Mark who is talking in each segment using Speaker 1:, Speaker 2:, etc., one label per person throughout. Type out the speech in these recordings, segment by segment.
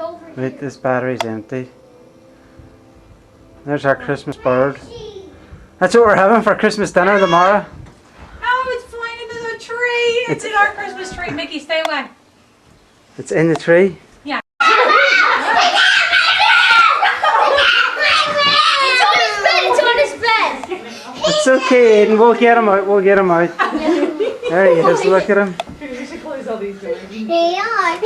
Speaker 1: over here.
Speaker 2: Wait, this battery's empty. There's our Christmas bird. That's what we're having for Christmas dinner tomorrow.
Speaker 3: Oh, it's flying into the tree. It's in our Christmas tree. Mickey, stay away.
Speaker 2: It's in the tree.
Speaker 3: Yeah.
Speaker 1: It's on his bed. It's on his bed.
Speaker 2: It's okay, Aiden. We'll get him out. We'll get him out. There he is. Look at him.
Speaker 3: You should close all these doors.
Speaker 1: They are.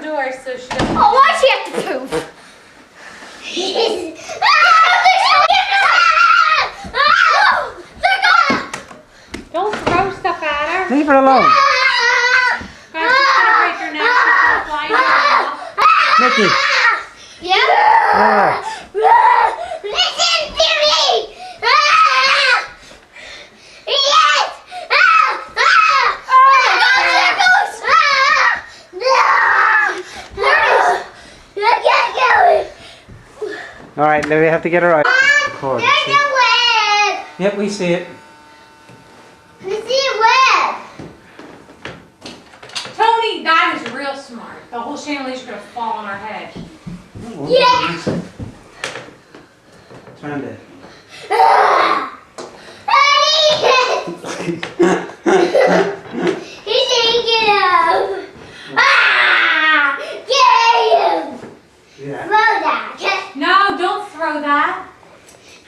Speaker 3: Doors so she doesn't.
Speaker 1: Oh, why does she have to poop?
Speaker 3: Don't throw stuff at her.
Speaker 2: Leave her alone.
Speaker 3: Guys, she's gonna break her neck. She's gonna fly into her mouth.
Speaker 2: Mickey.
Speaker 1: Yeah.
Speaker 2: Relax.
Speaker 1: Listen to me. Yes.
Speaker 2: Alright, now we have to get her out. Record,
Speaker 1: There's
Speaker 2: see?
Speaker 1: a web.
Speaker 2: Yep, we see it.
Speaker 1: I see a web.
Speaker 3: Tony, that is real smart. The whole chandelier's gonna fall on her head.
Speaker 1: Yeah.
Speaker 2: Turn it.
Speaker 1: He's taking up. Ah! Get him.
Speaker 2: Yeah.
Speaker 1: Throw that.
Speaker 3: No, don't throw that.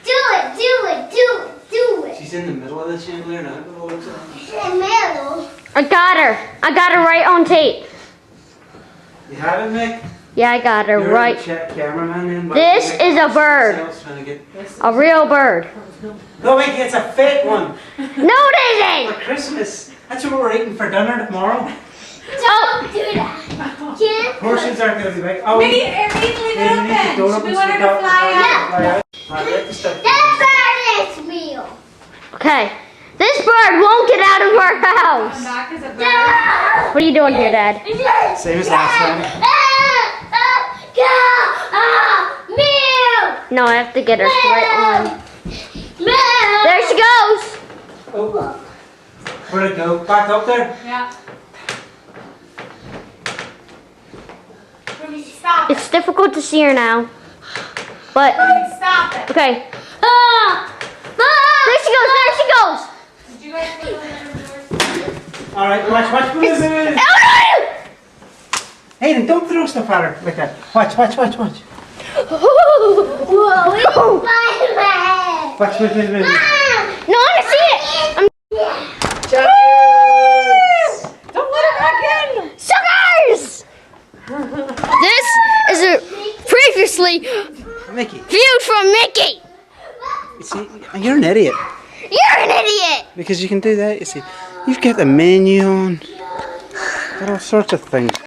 Speaker 1: Do it. Do it. Do it. Do it.
Speaker 2: She's in the middle of the chandelier now.
Speaker 1: It's in the middle.
Speaker 4: I got her. I got her right on tape.
Speaker 2: You have it, Mick?
Speaker 4: Yeah, I got her
Speaker 2: You're
Speaker 4: right.
Speaker 2: the cameraman in, but
Speaker 4: This
Speaker 2: Mick
Speaker 4: is a bird.
Speaker 2: else trying to get-
Speaker 4: A real bird.
Speaker 2: No, Mickey, it's a fake one.
Speaker 4: No, it
Speaker 2: For
Speaker 4: isn't.
Speaker 2: Christmas. That's what we're eating for dinner tomorrow.
Speaker 1: Don't do that. Can't.
Speaker 2: Portions aren't going to be big. Oh,
Speaker 3: Mickey, leave it open. We want her to fly out.
Speaker 1: That bird is real.
Speaker 4: Okay. This bird won't get out of our
Speaker 3: Come
Speaker 4: house.
Speaker 3: back as a bird.
Speaker 4: What are you doing here, Dad?
Speaker 2: Same as last time.
Speaker 4: No, I have to get her right on. There she goes.
Speaker 2: Oh. Where'd it go? Back up there?
Speaker 3: Yeah. Ruby, stop it.
Speaker 4: It's difficult to see her now. But,
Speaker 3: Ruby, stop it.
Speaker 4: okay. There she goes. There she goes.
Speaker 3: Did you guys close all the doors?
Speaker 2: Alright, watch. Hayden, don't throw stuff at her like that. Watch.
Speaker 1: Whoa, it's Spider-Man.
Speaker 2: Watch.
Speaker 4: No, I want to see it.
Speaker 3: Don't let her back in.
Speaker 4: Suckers! This is a previously
Speaker 2: Mickey,
Speaker 4: viewed from Mickey.
Speaker 2: you see, you're an idiot.
Speaker 4: You're an idiot.
Speaker 2: Because you can do that, you see. You've got the menu on. Got all sorts of things.